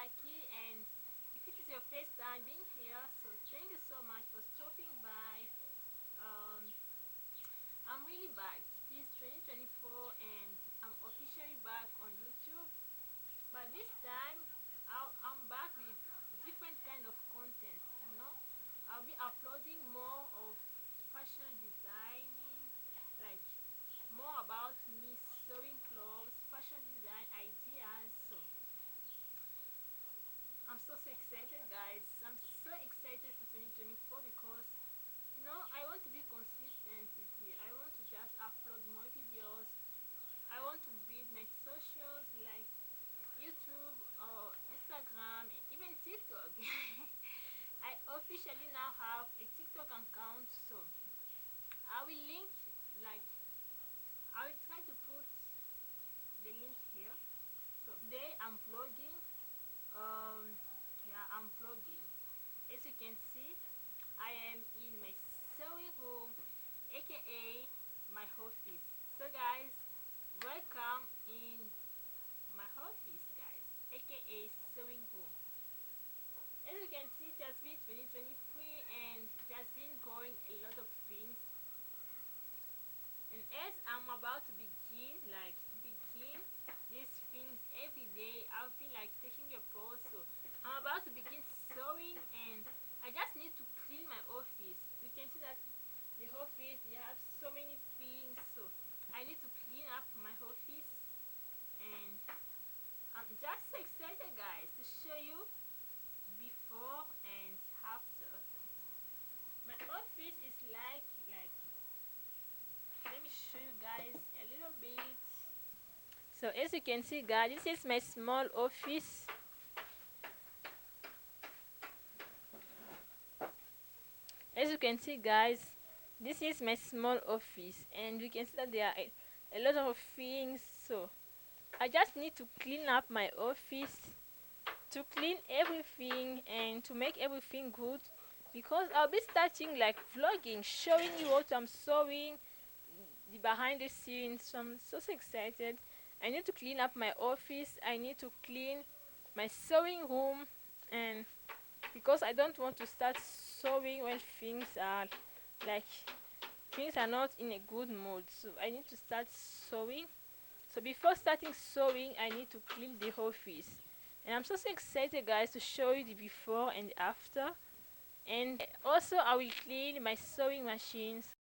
Alaki, and if it is your first time being here, so thank you so much for stopping by. um, I'm really back. It is 2024 and I'm officially back on YouTube, but this time I'm back with different kind of content. I'll be uploading more of fashion designing, like more about me sewing clothes, fashion design ideas. So I'm so excited, guys. I'm so excited for 2024 because I want to be consistent this year. I want to just upload more videos. I want to build my socials like YouTube or Instagram and even TikTok. I officially now have a TikTok account, so I will link, like, I will try to put the link here. So today I'm vlogging. Yeah, I'm vlogging. As you can see, I am in my sewing room, aka my office. So guys, welcome in my office, guys, aka sewing room. As you can see, it has been 2023 and it has been going a lot of things. And as I'm about to begin, these things every day, I've been like taking a pause. So I'm about to begin sewing, and I just need to clean my office. You can see that the office, they have so many things, so I need to clean up my office. And I'm just so excited, guys, to show you before and after. My office is like let me show you guys a little bit. So as you can see, guys, this is my small office. As you can see, guys, this is my small office, and you can see that there are a lot of things. So I just need to clean up my office, to clean everything and to make everything good, because I'll be starting like vlogging, showing you what I'm sewing, the behind the scenes. So I'm so excited. I need to clean up my office, I need to clean my sewing room, and because I don't want to start sewing when things are not in a good mood. So I need to start sewing. So before starting sewing, I need to clean the office. And I'm so excited, guys, to show you the before and after. And also I will clean my sewing machines.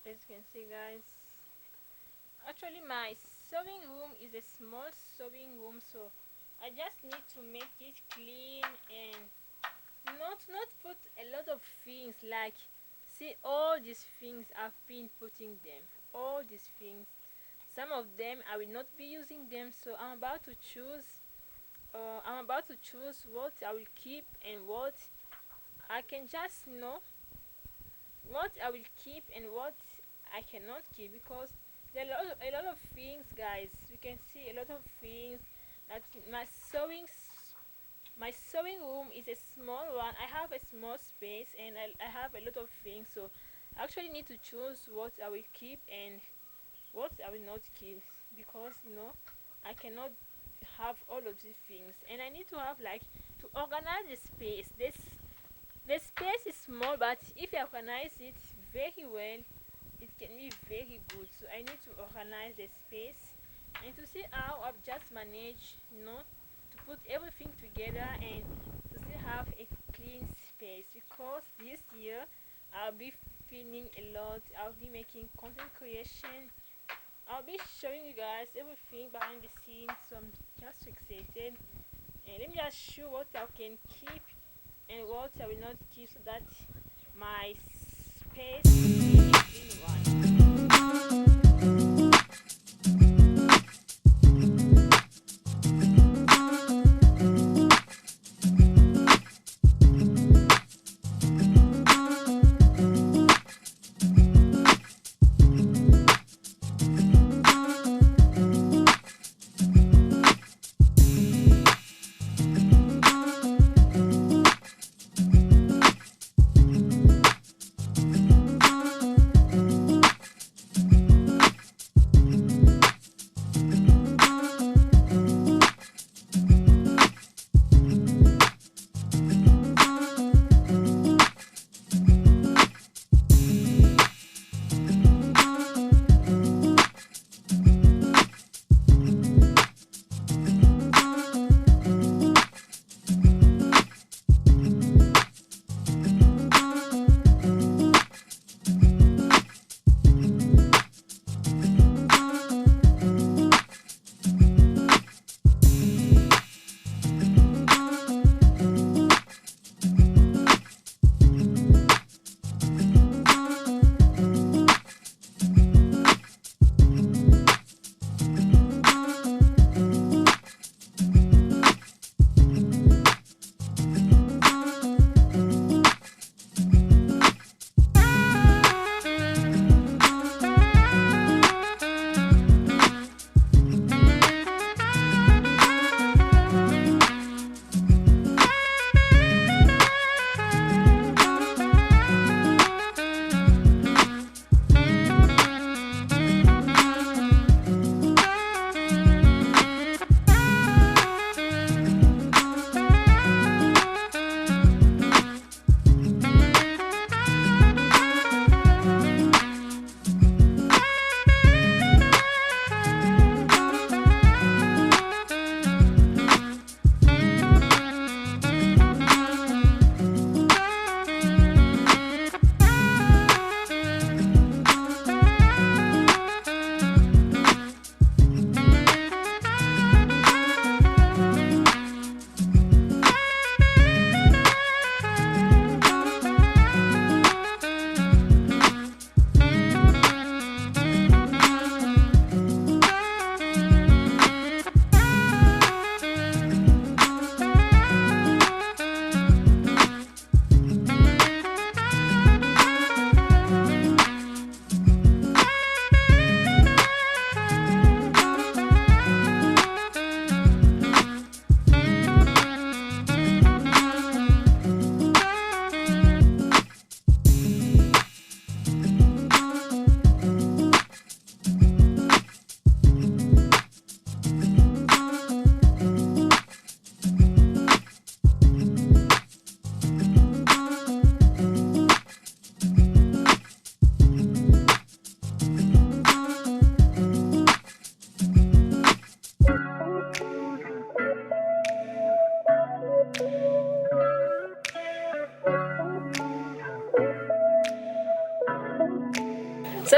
As you can see, guys, actually my sewing room is a small sewing room, so I just need to make it clean and not put a lot of things. Like, see, all these things I've been putting them, all these things, some of them I will not be using them. So I'm about to choose what I will keep and what I can just what I will keep and what I cannot keep, because there are a lot of things, guys. You can see a lot of things. That my sewing room is a small one. I have a small space and I have a lot of things, so I actually need to choose what I will keep and what I will not keep, because I cannot have all of these things, and I need to have to organize the space. The space is small, but if you organize it very well, it can be very good. So I need to organize the space and to see how I've just managed to put everything together and to still have a clean space, because this year I'll be filming a lot. I'll be making content creation. I'll be showing you guys everything behind the scenes, so I'm just excited. And let me just show what I can keep and what I will not keep, so that my space is clean one.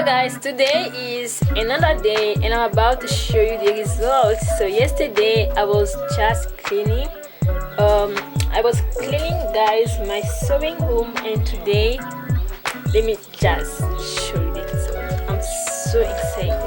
Hello guys, today is another day and I'm about to show you the results. So yesterday I was just cleaning guys my sewing room, and today let me just show you the result. I'm so excited.